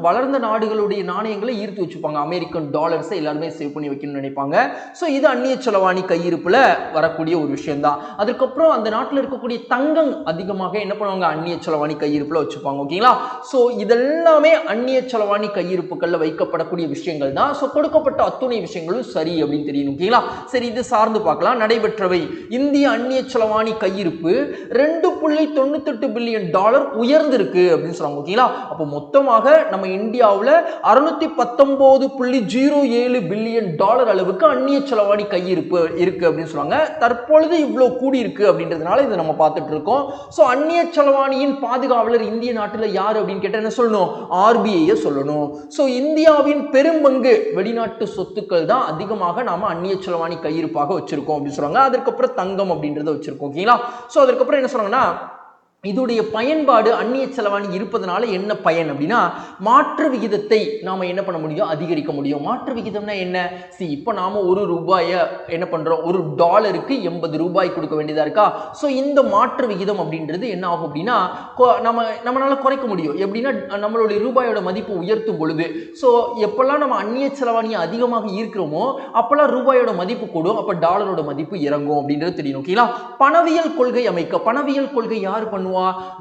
வளர்ந்த நாடுகளுடைய நாணயங்களை ஈர்த்து வச்சுப்பாங்க. அமெரிக்கன் டாலர்ஸை எல்லாருமே சேவ் பண்ணி வைக்கணும்னு நினைப்பாங்க. சோ இது அந்நிய செலவாணி கையிருப்புல வரக்கூடிய ஒரு விஷயம் தான். அதுக்கப்புறம் அந்த நாட்டில் இருக்கக்கூடிய தங்கம் அதிகமாக என்ன பண்ணுவாங்க, அந்நிய செலவாணி கையிருப்பு வச்சுப்பாங்க. ஓகேங்களா? சோ இதெல்லாமே அந்நிய செலவாணி கையிருப்புகள்ல வைக்கப்படக்கூடிய விஷயங்கள் தான். சோ கொடுக்கப்பட்ட அத்துணை விஷயங்களும் சரி அப்படின்னு தெரியணும். ஓகேங்களா? சரி, இது சார்ந்து பார்க்கலாம். நடைபெற்றவை, இந்திய அந்நிய செலவாணி கையிருப்பு $2.98 பில்லியன் உயர்ந்திருக்கு அப்படின்னு சொல்றாங்க. ஓகேங்களா? அப்போ மொத்தமாக நம்ம இந்தியாவுல $619.07 பில்லியன் அளவுக்கு அந்நிய செலவாணி கையிருப்பு இருக்கு அப்படின்னு சொல்றாங்க. தற்பொழுது இவ்வளவு கூடி இருக்கு அப்படின்றதுனால இதை நம்ம பார்த்துட்டு இருக்கோம். சோ அந்நிய செலவாணியின் பாதுகாவலர் இந்திய நாட்டில் யார் அப்படின்னு கேட்டா என்ன சொல்லணும், ஆர்பிஐ சொல்லணும். சோ இந்தியாவின் பெரும்பங்கு வெளிநாட்டு சொத்துக்கள் தான் அதிகமாக நாம அந்நிய செலவாணி கையிருப்பாக வச்சிருக்கோம் அப்படின்னு சொல்றாங்க. அதுக்கப்புறம் தங்கம் அப்படின்றத வச்சிருக்கோம். ஓகேங்களா? சோ அதுக்கப்புறம் என்ன சொல்றாங்கன்னா இதோடைய பயன்பாடு, அந்நிய செலவாணி இருப்பதனால என்ன பயன் அப்படின்னா மாற்று விகிதத்தை நாம என்ன பண்ண முடியும், அதிகரிக்க முடியும். மாற்று விகிதம்னா என்ன? இப்போ நாம $1 என்ன பண்றோம், $1க்கு 80 ரூபாய் கொடுக்க வேண்டியதா இருக்கா? சோ இந்த மாற்று விகிதம் அப்படின்றது என்ன ஆகும் அப்படின்னா நம்மளால குறைக்க முடியும். எப்படின்னா நம்மளுடைய ரூபாயோட மதிப்பு உயர்த்தும் பொழுது, சோ எப்பெல்லாம் நம்ம அந்நிய செலவாணியை அதிகமாக ஈர்க்கிறோமோ அப்பெல்லாம் ரூபாயோட மதிப்பு கூடும், அப்ப டாலரோட மதிப்பு இறங்கும் அப்படின்றது தெரியும். ஓகேங்களா? பணவியல் கொள்கை அமைக்க, பணவியல் கொள்கை யார் பண்ணுவா,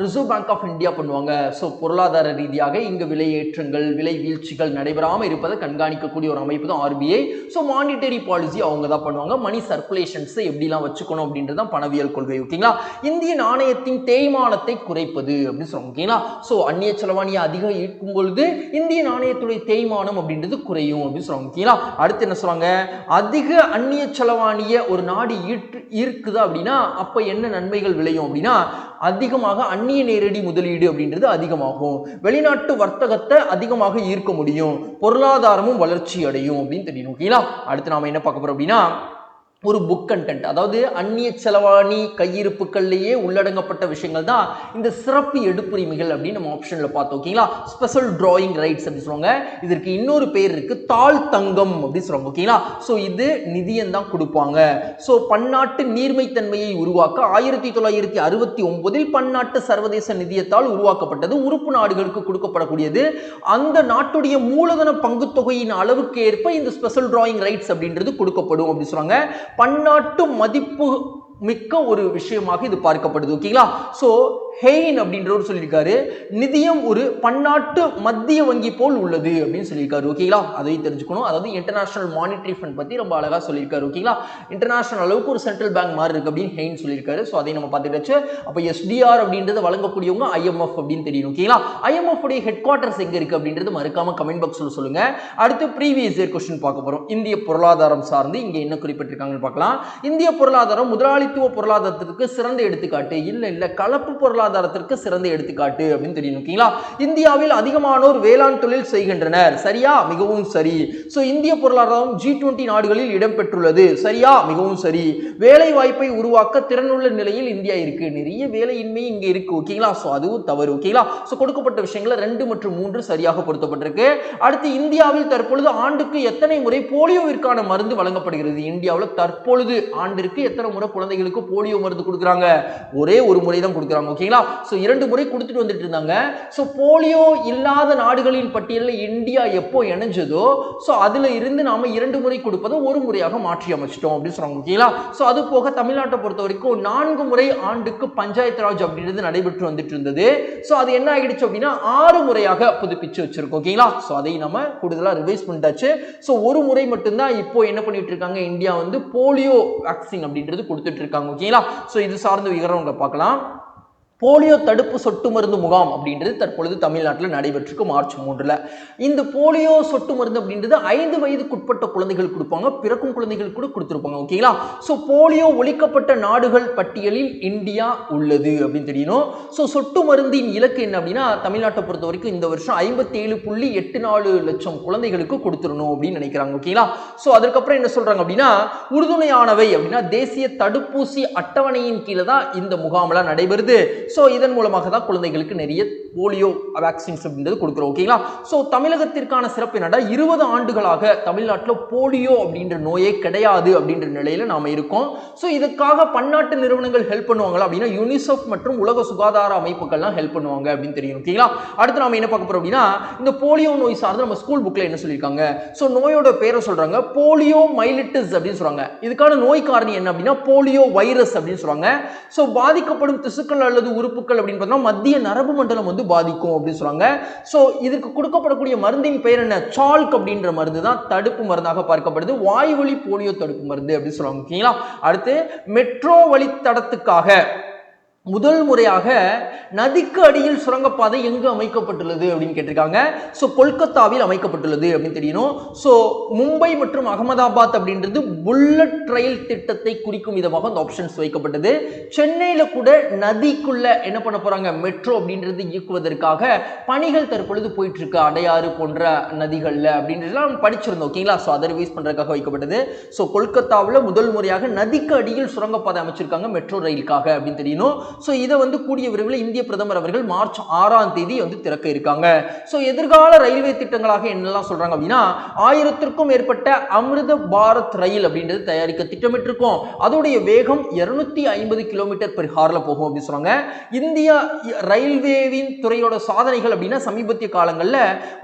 ரிசர்வ் பேங்க் ஆஃப் இந்தியா பண்ணுவாங்க. சோ பொருளாதார ரீதியாக இங்க விலையேற்றங்கள், விலை வீழ்ச்சிகள் நடைபெறாம இருப்பதை கண்காணிக்கக்கூடிய ஒரு அமைப்பு தான் ஆர்பிஐ. சோ மானிட்டரி பாலிசி அவங்க தான் பண்ணுவாங்க. மணி சர்க்குலேஷன்ஸ் எப்படிலாம் வச்சுக்கணும் அப்படின்றது தான் பணவியல் கொள்கை. ஓகேங்களா? இந்திய நாணயத்தின் தேய்மானத்தை குறைப்பது அப்படின்னு சொல்லுவாங்க. ஓகேங்களா? சோ அந்நிய செலவாணியை அதிகம் ஈர்க்கும் பொழுது இந்திய நாணயத்துடைய தேய்மானம் அப்படின்றது குறையும் அப்படின்னு சொல்லுவாங்க. ஓகேங்களா? அடுத்து என்ன சொல்றாங்க, அதிக அந்நிய செலவாணியை ஒரு நாடு ஈர்க்குது அப்படின்னா அப்ப என்ன நன்மைகள் விளையும் அப்படின்னா அதிகமாக அந்நிய நேரடி முதலீடு அப்படின்றது அதிகமாகும், வெளிநாட்டு வர்த்தகத்தை அதிகமாக ஈர்க்க முடியும், பொருளாதாரமும் வளர்ச்சி அடையும் அப்படின்னு தெரியும். ஓகேங்களா? அடுத்து நாம என்ன பார்க்க போறோம் அப்படின்னா ஒரு புக் கண்டென்ட், அதாவது அந்நிய செலவாணி கையிருப்புகள்லேயே உள்ளடங்கப்பட்ட விஷயங்கள் தான் இந்த சிறப்பு எடுப்புரிமைகள் அப்படின்னு நம்ம ஆப்ஷன்ல பார்த்தோம். ஓகேங்களா? ஸ்பெஷல் டிராயிங் ரைட்ஸ் அப்படின்னு சொல்லுவாங்க. இதற்கு இன்னொரு பேர் இருக்கு, தாழ் தங்கம் அப்படின்னு சொல்லுவாங்க. ஓகேங்களா? சோ இது நிதியம் தான் கொடுப்பாங்க. சோ பன்னாட்டு நீர்மைத்தன்மையை உருவாக்க 1969 பன்னாட்டு சர்வதேச நிதியத்தால் உருவாக்கப்பட்டது. உறுப்பு நாடுகளுக்கு கொடுக்கப்படக்கூடியது. அந்த நாட்டுடைய மூலதன பங்கு தொகையின் அளவுக்கு ஏற்ப இந்த ஸ்பெஷல் டிராயிங் ரைட்ஸ் அப்படின்றது கொடுக்கப்படும் அப்படின்னு சொல்றாங்க. பன்னாட்டு மதிப்பு மிக்க ஒரு விஷயமாக இது பார்க்கப்படுது. ஓகேங்களா? சோ ஹெயின் அப்படின்றவர் சொல்லியிருக்காரு, நிதியம் ஒரு பன்னாட்டு மத்திய வங்கி போல் உள்ளது அப்படின்னு சொல்லியிருக்காரு. ஓகேங்களா? அதையும் தெரிஞ்சுக்கணும். அதாவது இன்டர்நேஷனல் மானிட்டரி ஃபண்ட் பத்தி ரொம்ப அழகா சொல்லியிருக்காரு. ஓகேங்களா? இன்டர்நேஷனல் அளவுக்கு ஒரு சென்ட்ரல் பேங்க் மாதிரி இருக்கு அப்படின்னு ஹெயின் சொல்லியிருக்காரு. ஸோ அதையும் நம்ம பார்த்துட்டு, அப்போ எஸ்டிஆர் அப்படின்றத வழங்கக்கூடியவங்க ஐஎம்எஃப் அப்படின்னு தெரியும். ஓகேங்களா? ஐஎம்எஃப் உடைய ஹெட் குவார்டர்ஸ் எங்க இருக்கு அப்படின்றது மறக்காம கமெண்ட் பாக்ஸ்ல சொல்லுங்க. அடுத்து ப்ரீவியஸ் இயர் கொஸ்டின் பார்க்க போறோம். இந்திய பொருளாதாரம் சார்ந்து இங்க என்ன குறிப்பிட்டிருக்காங்கன்னு பார்க்கலாம். இந்திய பொருளாதாரம் முதலாளித்துவ பொருளாதாரத்திற்கு சிறந்த எடுத்துக்காட்டு. இல்ல கலப்பு பொருளாதாரம் பொருளாதாரத்திற்கு சிறந்த எடுத்துக்காட்டு அப்படின்னு தெரியும். ஓகேங்களா? இந்தியாவில் அதிகமானோர் வேளாண் தொழில் செய்கின்றனர். சரியா? மிகவும் சரி. சோ இந்திய பொருளாதாரம் G20 நாடுகளில் இடம்பெற்றுள்ளது. சரியா? மிகவும் சரி. வேலை வாய்ப்பை உருவாக்க திறனுள்ள நிலையில் இந்தியா இருக்கு. நிறைய வேலையின்மை இங்க இருக்கு. ஓகேங்களா? சோ அதுவும் தவறு. ஓகேங்களா? சோ கொடுக்கப்பட்ட விஷயங்களை 2 மற்றும் 3 சரியாக பொருத்தப்பட்டிருக்கு. அடுத்து இந்தியாவில் தற்பொழுது ஆண்டுக்கு எத்தனை முறை போலியோவிற்கான மருந்து வழங்கப்படுகிறது? இந்தியாவில் தற்பொழுது ஆண்டிற்கு எத்தனை முறை குழந்தைகளுக்கு போலியோ மருந்து கொடுக்குறாங்க? ஒரே ஒரு முறை தான் கொடுக்குறாங்க. ஓகேங்களா? சோ 2 முறை கொடுத்துட்டு வந்துட்டு இருந்தாங்க. சோ போலியோ இல்லாத நாடுகளின் பட்டியலில் இந்தியா எப்போ இணைஞ்சதோ சோ அதுல இருந்து நாம 2 முறை கொடுப்பதை ஒரு முறையாக மாற்றி அமைச்சிட்டோம் அப்படின்னு சொல்றாங்க. ஓகேங்களா? சோ அது போக தமிழ்நாட்டை பொறுத்த வரைக்கும் 4 முறை ஆண்டுக்கு பஞ்சாயத்து ராஜ் அப்படின்றது நடைபெற்று வந்துட்டு இருந்தது. சோ அது என்ன ஆகிடுச்சு அப்படின்னா 6 முறையாக புதுப்பிச்சு வச்சிருக்கோம். ஓகேங்களா? சோ அதை நம்ம கூடுதலா ரிவைஸ் பண்ணிட்டாச்சு. சோ ஒரு முறை மட்டும்தான் இப்போ என்ன பண்ணிட்டு இருக்காங்க, இந்தியா வந்து போலியோ வேக்சின் அப்படின்றது கொடுத்துட்டு இருக்காங்க. ஓகேங்களா? சோ இது சார்ந்த விவரம் பார்க்கலாம். போலியோ தடுப்பு சொட்டு மருந்து முகாம் அப்படின்றது தற்பொழுது தமிழ்நாட்டில் நடைபெற்றிருக்கு மார்ச் 3. இந்த போலியோ சொட்டு மருந்து அப்படின்றது 5 வயதுக்குட்பட்ட குழந்தைகள் கொடுப்பாங்க, பிறக்கும் குழந்தைகள் கூட கொடுத்துருப்பாங்க. ஓகேங்களா? சோ போலியோ ஒழிக்கப்பட்ட நாடுகள் பட்டியலில் இந்தியா உள்ளது அப்படின்னு தெரியணும். சோ சொட்டு மருந்தின் இலக்கு என்ன அப்படின்னா தமிழ்நாட்டை பொறுத்த வரைக்கும் இந்த வருஷம் 57.84 லட்சம் குழந்தைகளுக்கு கொடுத்துடணும் அப்படின்னு நினைக்கிறாங்க. ஓகேங்களா? சோ அதுக்கப்புறம் என்ன சொல்றாங்க அப்படின்னா உறுதுணையானவை அப்படின்னா தேசிய தடுப்பூசி அட்டவணையின் கீழே தான் இந்த முகாம்லாம் நடைபெறுது. சோ இதன் மூலமாக தான் குழந்தைகளுக்கு நிறைய போலியோ வேக்சின்ஸ் அப்படின்றது கொடுக்குறோம். ஓகேங்களா? சோ தமிழகத்திற்கான சிறப்பு என்னடா 20 ஆண்டுகளாக தமிழ்நாட்டில் போலியோ அப்படின்ற நோயே கிடையாது அப்படின்ற நிலையில நாம இருக்கோம். சோ இதுக்காக பன்னாட்டு நிறுவனங்கள் ஹெல்ப் பண்ணுவாங்களா அப்படின்னா யூனிசெஃப் மற்றும் உலக சுகாதார அமைப்புகள்லாம் ஹெல்ப் பண்ணுவாங்க அப்படின்னு தெரியும். ஓகேங்களா? அடுத்து நாம என்ன பார்க்க போறோம் அப்படின்னா இந்த போலியோ நோய் சார்ந்து நம்ம ஸ்கூல் புக்ல என்ன சொல்லியிருக்காங்க, சோ நோயோட பேரை சொல்றாங்க போலியோ மைலிட்டிஸ் அப்படின்னு சொல்றாங்க. இதுக்கான நோய் காரணி என்ன அப்படின்னா போலியோ வைரஸ் அப்படின்னு சொல்றாங்க. சோ பாதிக்கப்படும் திசுக்கள் அல்லது உறுப்புகள் அப்படின்னு பார்த்தா மத்திய நரம்பு மண்டலம் வந்து பாதிக்கும் அப்படின்னு சொல்றாங்க. சோ இதுக்கு கொடுக்கப்படக்கூடிய மருந்தின் பெயர் என்ன, சால்க் அப்படின்ற மருந்து தான் தடுப்பு மருந்தாக பார்க்கப்படுது. வாய்வழி போலியோ தடுப்பு மருந்து அப்படின்னு சொல்றாங்க. ஓகேங்களா? அடுத்து மெட்ரோ வழித்தடத்துக்காக முதல் முறையாக நதிக்கு அடியில் சுரங்கப்பாதை எங்கு அமைக்கப்பட்டுள்ளது அப்படின்னு கேட்டிருக்காங்க. சோ கொல்கத்தாவில் அமைக்கப்பட்டுள்ளது அப்படின்னு தெரியணும். சோ மும்பை மற்றும் அகமதாபாத் அப்படின்றது புல்லட் ரயில் திட்டத்தை குறிக்கும் விதமாக அந்த ஆப்ஷன்ஸ் வைக்கப்பட்டது. சென்னையில கூட நதிக்குள்ள என்ன பண்ண போறாங்க, மெட்ரோ அப்படின்றது இயக்குவதற்காக பணிகள் தற்பொழுது போயிட்டு இருக்கு அடையாறு போன்ற நதிகள்ல அப்படின்றதுலாம் நம்ம படிச்சிருந்தோம். ஓகேங்களா? சோ அதை ரிவைஸ் பண்றதுக்காக வைக்கப்பட்டது. சோ கொல்கத்தாவில் முதல் முறையாக நதிக்கு அடியில் சுரங்கப்பாதை அமைச்சிருக்காங்க மெட்ரோ ரயிலுக்காக அப்படின்னு தெரியணும். சோ இதை வந்து கூடிய விரைவில் இந்திய பிரதமர் அவர்கள் மார்ச் 6ஆம் தேதி வந்து திறக்க இருக்காங்க. சோ எதிர்கால ரயில்வே திட்டங்களாக என்னெல்லாம் சொல்றாங்க அப்படின்னா 1000க்கும் மேற்பட்ட அமிர்த பாரத் ரயில் அப்படின்றது தயாரிக்க திட்டமிட்டிருக்கோம். அதோடைய வேகம் 250 km/hல போகும் அப்படின்னு சொல்றாங்க. இந்தியா ரயில்வேவின் துறையோட சாதனைகள் அப்படின்னா சமீபத்திய காலங்களில்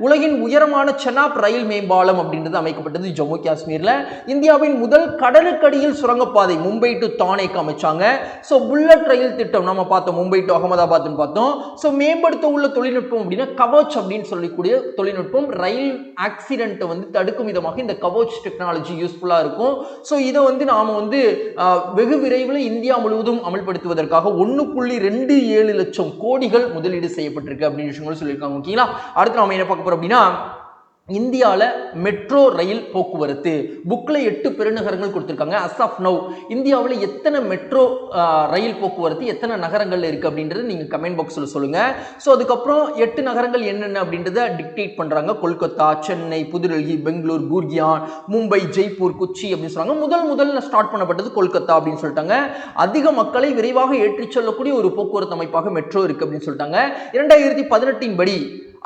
உலகின் உயரமான செனாப் ரயில் மேம்பாலம் அப்படின்றது அமைக்கப்பட்டது ஜம்மு காஷ்மீர்ல. இந்தியாவின் முதல் கடலுக்கடியில் சுரங்கப்பாதை மும்பை டு தானேக்கு அமைச்சாங்க. சோ புல்லட் ரயில் திட்டம் நம்ம பார்த்தோம், மும்பை டு அகமதாபாத் பார்த்தோம். சோ மேம்படுத்த உள்ள தொழில்நுட்பம் அப்படின்னா கவச் அப்படின்னு சொல்லக்கூடிய தொழில்நுட்பம் ரயில் ஆக்சிடென்ட் வந்து தடுக்கும் விதமாக இந்த கவச் டெக்னாலஜி யூஸ்ஃபுல்லா இருக்கும். சோ இதை வந்து நாம வந்து வெகு விரைவில் இந்தியா முழுவதும் அமல்படுத்துவதற்காக 1.27 லட்சம் கோடிகள் முதலீடு செய்யப்பட்டிருக்கு அப்படின்னு விஷயங்கள் சொல்லியிருக்காங்க. ஓகேங்களா? அடுத்து நாம என்ன பார்க்க போறோம் அப்படின்னா இந்தியாவில் மெட்ரோ ரயில் போக்குவரத்து புக்ல 8 பெருநகரங்கள் கொடுத்திருக்காங்க. அஸ் ஆஃப் நவ் இந்தியாவில் எத்தனை மெட்ரோ ரயில் போக்குவரத்து எத்தனை நகரங்கள்ல இருக்கு அப்படின்றது நீங்க கமெண்ட் பாக்ஸ்ல சொல்லுங்க. ஸோ அதுக்கப்புறம் 8 நகரங்கள் என்னென்ன அப்படின்றத டிக்டேட் பண்றாங்க. கொல்கத்தா, சென்னை, புதுடெல்லி, பெங்களூர், குர்கியான், மும்பை, ஜெய்ப்பூர், கொச்சி அப்படின்னு சொல்றாங்க. முதல்ல ஸ்டார்ட் பண்ணப்பட்டது கொல்கத்தா அப்படின்னு சொல்லிட்டாங்க. அதிக மக்களை விரைவாக ஏற்றிச் செல்லக்கூடிய ஒரு போக்குவரத்து அமைப்பாக மெட்ரோ இருக்கு அப்படின்னு சொல்லிட்டாங்க. 2018 படி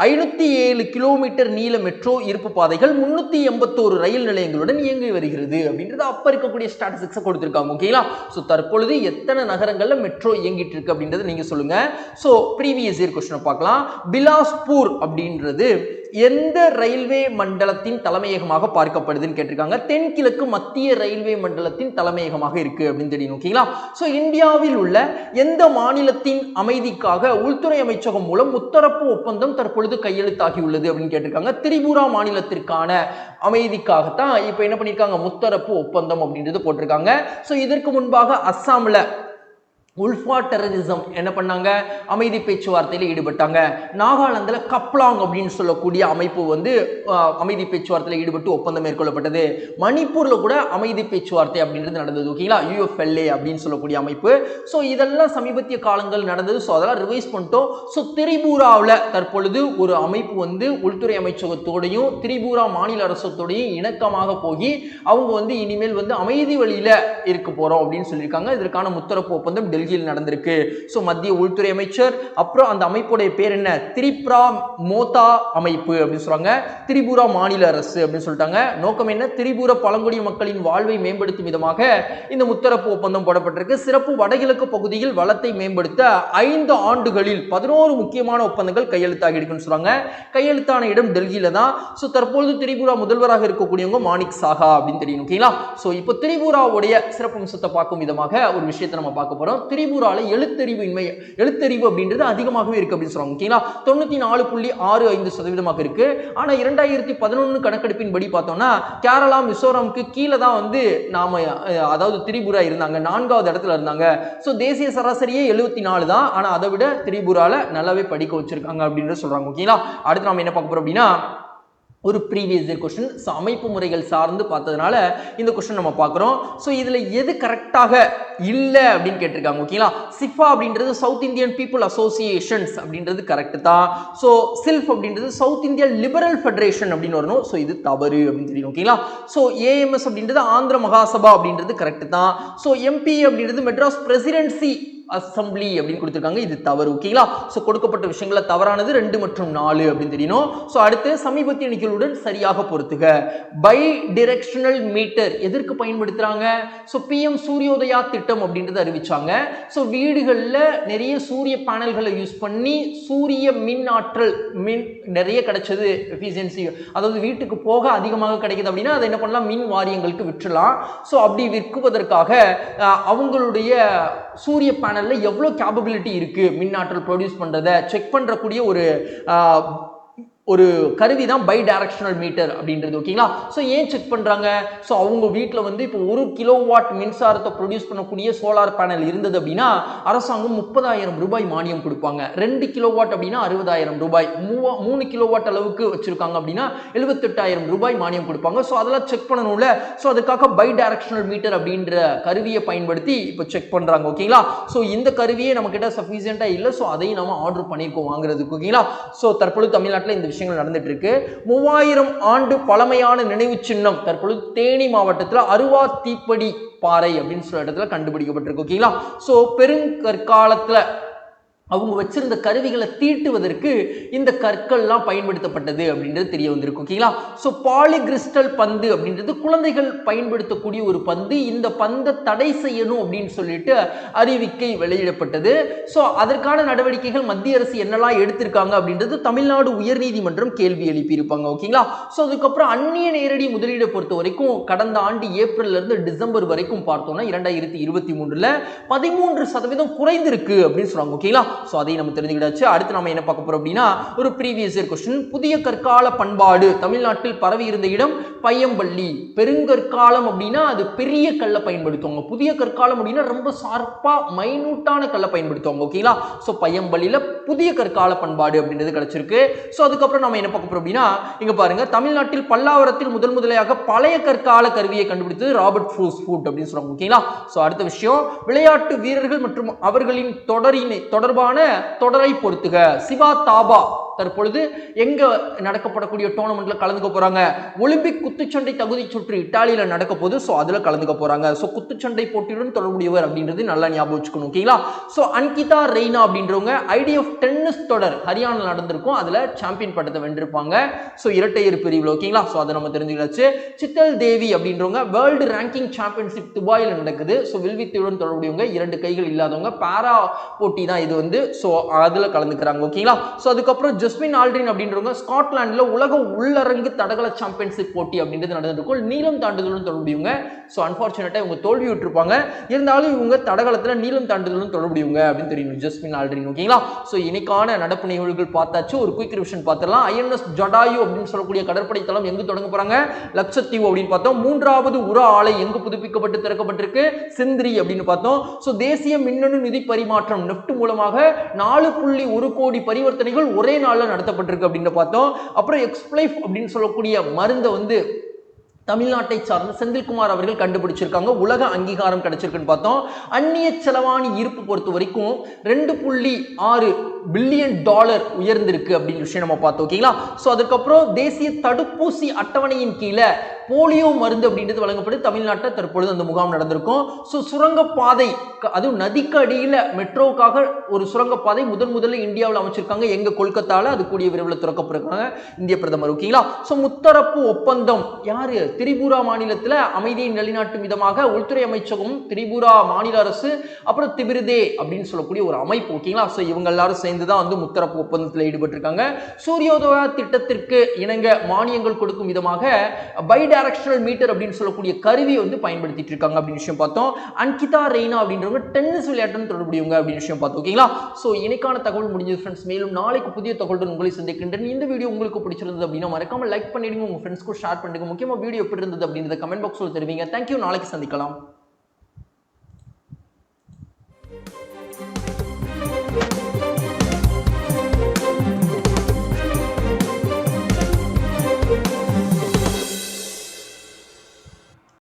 507 கிலோமீட்டர் நீள மெட்ரோ இருப்பு பாதைகள் 381 ரயில் நிலையங்களுடன் இயங்கி வருகிறது அப்படின்றது அப்ப இருக்கக்கூடிய ஸ்டாட்டிஸ்டிக்ஸ் கொடுத்திருக்காங்க. ஓகேங்களா? சோ தற்பொழுது எத்தனை நகரங்கள்ல மெட்ரோ இயங்கிட்டு இருக்கு அப்படின்றது நீங்க சொல்லுங்க. சோ ப்ரீவியஸ் இயர் क्वेश्चन பார்க்கலாம். பிலாஸ்பூர் அப்படின்றது எந்த ரயில்வே மண்டலத்தின் தலைமையகமாக பார்க்கப்படுதுன்னு கேட்டிருக்காங்க. தென்கிழக்கு மத்திய ரயில்வே மண்டலத்தின் தலைமையகமாக இருக்கு அப்படின்னு தெரியும். ஓகேங்களா? சோ இந்தியாவில் உள்ள எந்த மாநிலத்தின் அமைதிக்காக உள்துறை அமைச்சகம் மூலம் முத்தரப்பு ஒப்பந்தம் தற்பொழுது கையெழுத்தாகி உள்ளது அப்படின்னு கேட்டிருக்காங்க. திரிபுரா மாநிலத்திற்கான அமைதிக்காகத்தான் இப்ப என்ன பண்ணிருக்காங்க, முத்தரப்பு ஒப்பந்தம் அப்படின்றது போட்டிருக்காங்க. சோ இதற்கு முன்பாக அஸ்ஸாம்ல உல்ஃபா டெரரிசம் என்ன பண்ணாங்க, அமைதி பேச்சுவார்த்தையில் ஈடுபட்டாங்க. நாகாலாந்தில் கப்லாங் அப்படின்னு சொல்லக்கூடிய அமைப்பு வந்து அமைதி பேச்சுவார்த்தையில் ஈடுபட்டு ஒப்பந்தம் மேற்கொள்ளப்பட்டது. மணிப்பூர்ல கூட அமைதி பேச்சுவார்த்தை அப்படின்றது நடந்தது. ஓகேங்களா, UFLA அப்படின்னு சொல்லக்கூடிய அமைப்பு. ஸோ இதெல்லாம் சமீபத்திய காலங்கள் நடந்தது. ஸோ அதெல்லாம் ரிவைஸ் பண்ணிட்டோம். ஸோ திரிபுராவில் தற்பொழுது ஒரு அமைப்பு வந்து உள்துறை அமைச்சகத்தோடையும் திரிபுரா மாநில அரசத்தோடையும் இணக்கமாக போய் அவங்க வந்து இனிமேல் வந்து அமைதி வழியில இருக்க போறோம் அப்படின்னு சொல்லியிருக்காங்க. இதற்கான முத்தரப்பு ஒப்பந்தம் டெல்லியில் நடந்திருக்கு. ஸோ மத்திய உள்துறை அமைச்சர், அப்புறம் அந்த அமைப்புடைய பேர் என்ன, திரிபுரா மோதா அமைப்பு அப்படின்னு சொல்றாங்க, திரிபுரா மாநில அரசு அப்படின்னு சொல்லிட்டாங்க. நோக்கம் என்ன, திரிபுரா பழங்குடி மக்களின் வாழ்வை மேம்படுத்தும் விதமாக இந்த முத்தரப்பு ஒப்பந்தம் போடப்பட்டிருக்கு. சிறப்பு வடகிழக்கு பகுதியில் வளத்தை மேம்படுத்த 5 ஆண்டுகளில் 11 முக்கியமான ஒப்பந்தங்கள் கையெழுத்தாகி இருக்குன்னு சொல்றாங்க. கையெழுத்தான இடம் டெல்லியில தான். ஸோ தற்பொழுது திரிபுரா முதல்வராக இருக்கக்கூடியவங்க மாணிக் சாஹா அப்படின்னு தெரியும். ஓகேங்களா, ஸோ இப்போ திரிபுராவுடைய சிறப்பம்சத்தை பார்க்கும் விதமாக ஒரு விஷயத்தை நம்ம பார்க்க போறோம். திரிபுரால எழுத்தறிவு அப்படின்றது அதிகமாகவே இருக்கு அப்படின்னு சொல்றாங்க. ஓகேங்களா, 94.65% இருக்கு. ஆனா 2011 கணக்கெடுப்பின் படி பார்த்தோம்னா கேரளா மிசோரமுக்கு கீழே தான் வந்து நாம அதாவது திரிபுரா இருந்தாங்க, 4வது இடத்துல இருந்தாங்க. ஸோ தேசிய சராசரியே 74 தான். ஆனா அதை விட திரிபுரால நல்லாவே படிக்க வச்சிருக்காங்க அப்படின்னு சொல்றாங்க. ஓகேங்களா, அடுத்து நாம என்ன பார்க்க போறோம் அப்படின்னா ஒரு ப்ரீவியஸ் இயர் கொஸ்டின். ஸோ அமைப்பு முறைகள் சார்ந்து பார்த்ததுனால இந்த கொஸ்டின் நம்ம பார்க்குறோம். ஸோ இதில் எது கரெக்டாக இல்லை அப்படின்னு கேட்டிருக்காங்க. ஓகேங்களா, சிஃபா அப்படின்றது சவுத் இந்தியன் பீப்புள் அசோசியேஷன்ஸ் அப்படின்றது கரெக்ட் தான். ஸோ சில்ஃப் அப்படின்றது சவுத் இந்தியா லிபரல் ஃபெடரேஷன் அப்படின்னு வரணும். ஸோ இது தவறு அப்படின்னு தெரியும். ஓகேங்களா, ஸோ AMS அப்படின்றது ஆந்திர மகாசபா அப்படின்றது கரெக்ட் தான். ஸோ MP அப்படின்றது மெட்ராஸ் பிரசிடென்சி அசம்பிளி அப்படின்னு கொடுத்திருக்காங்க, இது தவறு. ஓகேங்களா, சோ கொடுக்கப்பட்ட விஷயங்கள தவறானது 2 மற்றும் 4 அப்படின்னு தெரியணும். சோ அடுத்து சமீபத்திய எண்ணிக்கையுடன் சரியாக பொருத்துக. பை டைரக்ஷனல் மீட்டர் எதற்கு பயன்படுத்துறாங்க, சோ PM சூரியோதயா திட்டம் அப்படின்றது அறிவிச்சாங்க. சோ வீடுகள்ல நிறைய சூரிய பேனல்களை யூஸ் பண்ணி சூரிய மின் ஆற்றல் நிறைய கிடைச்சது, எஃபிஷியன்சி, அதாவது வீட்டுக்கு போக அதிகமாக கிடைக்குது அப்படின்னா அதை என்ன பண்ணலாம், மின் வாரியங்களுக்கு விற்றலாம். சோ அப்படி விற்குவதற்காக அவங்களுடைய சூரிய பேனல்ல எவ்வளவு கேப்பபிலிட்டி இருக்கு மின் ஆற்றல் ப்ரொடியூஸ் பண்றதை செக் பண்றக்கூடிய ஒரு கருவி தான் பை டைரக்ஷனல் மீட்டர் அப்படின்றது. ஓகேங்களா, ஸோ ஏன் செக் பண்றாங்க, ஸோ அவங்க வீட்டில் வந்து இப்போ 1 கிலோவாட் மின்சாரத்தை ப்ரொடியூஸ் பண்ணக்கூடிய சோலார் பேனல் இருந்தது அப்படின்னா அரசாங்கம் 30,000 ரூபாய் மானியம் கொடுப்பாங்க. 2 கிலோவாட் அப்படின்னா 60,000 ரூபாய், 3 கிலோவாட் அளவுக்கு வச்சிருக்காங்க அப்படின்னா 78,000 ரூபாய் மானியம் கொடுப்பாங்க. ஸோ அதெல்லாம் செக் பண்ணணும்ல, ஸோ அதுக்காக பை டைரக்ஷனல் மீட்டர் அப்படின்ற கருவியை பயன்படுத்தி இப்போ செக் பண்றாங்க. ஓகேங்களா, ஸோ இந்த கருவியே நம்ம கிட்ட சஃபிஷியண்டா இல்லை, ஸோ அதையும் நம்ம ஆர்டர் பண்ணியிருக்கோம் வாங்குறதுக்கு. ஓகேங்களா, ஸோ தற்பொழுது தமிழ்நாட்டில் இந்த விஷயங்கள் நடந்துட்டு இருக்கு. 3000 ஆண்டு பழமையான நினைவு சின்னம் தற்பொழுது தேனி மாவட்டத்தில் அருவா தீப்படி பாறை அப்படின்னு சொல்ற இடத்துல கண்டுபிடிக்கப்பட்டிருக்கு. ஓகேங்களா, சோ பெருங்கற்காலத்துல அவங்க வச்சிருந்த கருவிகளை தீட்டுவதற்கு இந்த கற்கள்லாம் பயன்படுத்தப்பட்டது அப்படின்றது தெரிய வந்திருக்கு. ஓகேங்களா, ஸோ பாலிகிறிஸ்டல் பந்து அப்படின்றது குழந்தைகள் பயன்படுத்தக்கூடிய ஒரு பந்து. இந்த பந்தை தடை செய்யணும் அப்படின்னு சொல்லிட்டு அறிவிக்கை வெளியிடப்பட்டது. ஸோ அதற்கான நடவடிக்கைகள் மத்திய அரசு என்னெல்லாம் எடுத்திருக்காங்க அப்படின்றது தமிழ்நாடு உயர்நீதிமன்றம் கேள்வி எழுப்பியிருப்பாங்க. ஓகேங்களா, ஸோ அதுக்கப்புறம் அந்நிய நேரடி முதலீடை பொறுத்த வரைக்கும் கடந்த ஆண்டு ஏப்ரல்ல இருந்து டிசம்பர் வரைக்கும் பார்த்தோம்னா 2023 13% குறைந்திருக்கு அப்படின்னு சொல்றாங்க. ஓகேங்களா, சோ அதை நம்ம தெரிஞ்சுக்கிட்டாச்சு. அடுத்து நம்ம என்ன பார்க்க போறோம் அப்படின்னா ஒரு ப்ரீவியஸ் இயர் क्वेश्चन. புதிய கற்கால பண்பாடு தமிழ்நாட்டில் பரவி இருந்த இடம் பையம்பள்ளி. பெருங்கற்காலம் அப்படின்னா அது பெரிய கல்லை பயன்படுத்துவாங்க, புதிய கற்காலம் அப்படின்னா ரொம்ப ஷார்ப்பா மைனூட்டான கல்லை பயன்படுத்துவாங்க. ஓகேங்களா, சோ பையம்பள்ளியில புதிய கற்கால பண்பாடு அப்படின்றது கிடைச்சிருக்கு. சோ அதுக்கப்புறம் நம்ம என்ன பார்க்க போறோம் அப்படின்னா இங்க பாருங்க, தமிழ்நாட்டில் பல்லாவரத்தில் முதன்முதலையாக பழைய கற்கால கருவியை கண்டுபிடித்தது ராபர்ட் ஃபூட் அப்படின்னு சொல்றாங்க. ஓகேங்களா, சோ அடுத்த விஷயம், விளையாட்டு வீரர்கள் மற்றும் அவர்களின் தொடர்பான தொடரை பொறுத்துக. சிவா தாபா தற்பொழுது எங்க நடக்கப்படக்கூடிய டோர்னமெண்ட்ல கலந்துக்க போறாங்க, ஒலிம்பிக் குத்துச்சண்டை தகுதி சுற்று இத்தாலியில நடக்க போது. சோ அதுல கலந்துக்க போறாங்க. சோ குத்துச்சண்டை போட்டியுடன் தொடர்புடையவர் அப்படின்றது நல்லா ஞாபகம் வச்சுக்கணும். ஓகேங்களா, சோ அன்கிதா ரெய்னா அப்படின்றவங்க IDF டென்னிஸ் தொடர் ஹரியானா நடந்திருக்கும், அதுல சாம்பியன் பட்டத்தை வென்றிருப்பாங்க. சோ இரட்டையர் பிரிவில். ஓகேங்களா, சோ அதை நம்ம தெரிஞ்சுக்கிட்டாச்சு. சித்தல் தேவி அப்படின்றவங்க வேர்ல்டு ரேங்கிங் சாம்பியன்ஷிப் துபாயில நடக்குது. சோ வில்வித்தையுடன் தொடர்புடையவங்க, 2 கைகள் இல்லாதவங்க, பாரா போட்டி தான் இது வந்து. சோ அதுல கலந்துக்கிறாங்க. ஓகேங்களா, சோ அதுக்கப்புறம் ஜஸ்மின் ஆல்ட்ரின் அப்படின்றவங்க ஸ்காட்லாண்டில் உலக உள்ளரங்கு தடகள சாம்பியன்ஷிப் போட்டி அப்படின்றது நடந்திருக்கும். நீளம் தாண்டுதலும் தொடர்புடையவங்க. ஸோ அன்ஃபார்ச்சுனேட்டாக இவங்க தோல்வி விட்டுருப்பாங்க. இருந்தாலும் இவங்க தடகளத்தில் நீளம் தாண்டுதலும் தொடர்புடையவங்க அப்படின்னு தெரியும், ஜஸ்மின் ஆல்ட்ரின். ஓகேங்களா? ஸோ இன்னைக்கான நடப்பு நிகழ்வுகள் பார்த்தாச்சு. ஒரு குயிக் ரிவிஷன் பார்த்துடலாம். ஐஎன்எஸ் ஜடாயு அப்படின்னு சொல்லக்கூடிய கடற்படை தளம் எங்கு தொடங்க போறாங்க? லட்சத்தீவு அப்படின்னு பார்த்தோம். 3வது உர ஆலை எங்கு புதுப்பிக்கப்பட்டு திறக்கப்பட்டிருக்கு? சிந்திரி அப்படின்னு பார்த்தோம். ஸோ தேசிய மின்னணு நிதி பரிமாற்றம் நெஃப்ட் மூலமாக 4.1 கோடி பரிவர்த்தனைகள் ஒரே நாள்ல நடத்தப்பட்டிருக்கு அப்படின்னு பார்த்தோம். அப்புறம் எக்ஸ்பிளைஃப் அப்படின்னு சொல்லக்கூடிய மருந்தை வந்து தமிழ்நாட்டை சார்ந்த செந்தில்குமார் அவர்கள் கண்டுபிடிச்சிருக்காங்க. உலக அங்கீகாரம் கிடைச்சிருக்குன்னு பார்த்தோம். அந்நிய செலவாணி இருப்பு பொறுத்த வரைக்கும் 2.6 பில்லியன் டாலர் உயர்ந்திருக்கு அப்படின்னு விஷயம் நம்ம பார்த்தோம். ஓகேங்களா? ஸோ அதுக்கப்புறம் தேசிய தடுப்பூசி அட்டவணையின் கீழே போலியோ மருந்து அப்படின்றது வழங்கப்பட்டு தமிழ்நாட்டில் தற்பொழுது அந்த முகாம் நடந்திருக்கும். ஸோ சுரங்கப்பாதை, அதுவும் நதிக்கு அடியில் மெட்ரோவுக்காக ஒரு சுரங்கப்பாதை முதல்ல இந்தியாவில் அமைச்சிருக்காங்க. எங்க கொல்கத்தாவில் அது கூடிய விரைவில் திறக்கப்படுறாங்க இந்திய பிரதமர். ஓகேங்களா? ஸோ முத்தரப்பு ஒப்பந்தம் யாரு? திரிபுரா மாநிலத்தில் அமைதியை நிலைநாட்டும் விதமாக உள்துறை அமைச்சகம், திரிபுரா மாநில அரசு, அப்புறம் திபிருதே அப்படின்னு சொல்லக்கூடிய ஒரு அமைப்பு. ஓகேங்களா? ஸோ இவங்க எல்லாரும் சேர்ந்து தான் வந்து முத்தரப்பு ஒப்பந்தத்தில் ஈடுபட்டிருக்காங்க. சூரியோதயா திட்டத்திற்கு இணங்க மானியங்கள் கொடுக்கும் விதமாக பைடைரக்ஷனல் மீட்டர் அப்படின்னு சொல்லக்கூடிய கருவி வந்து பயன்படுத்திட்டு இருக்காங்க அப்படின்னு விஷயம் பார்த்தோம். அன்கிதா ரெய்னா அப்படின்றவங்க டென்னிஸ் விளையாட்டுடன் தொடர்புடையவங்க அப்படின்னு விஷயம் பார்த்தோம். ஓகேங்களா? ஸோ இன்னைக்கான தகவல் முடிஞ்சது ஃப்ரெண்ட்ஸ். மேலும் நாளைக்கு புதிய தகவலுடன் உங்களை சந்திக்கின்றேன். இந்த வீடியோ உங்களுக்கு பிடிச்சிருந்தது அப்படின்னா மறக்காம லைக் பண்ணிடுங்க, உங்க ஃப்ரெண்ட்ஸ்க்கு ஷேர் பண்ணுங்க. முக்கியமா வீடியோ எப்படி இருந்தது அப்படின்றத கமெண்ட் பாக்ஸ்ல தெரிவிங்க. தேங்க்யூ. நாளைக்கு சந்திக்கலாம்.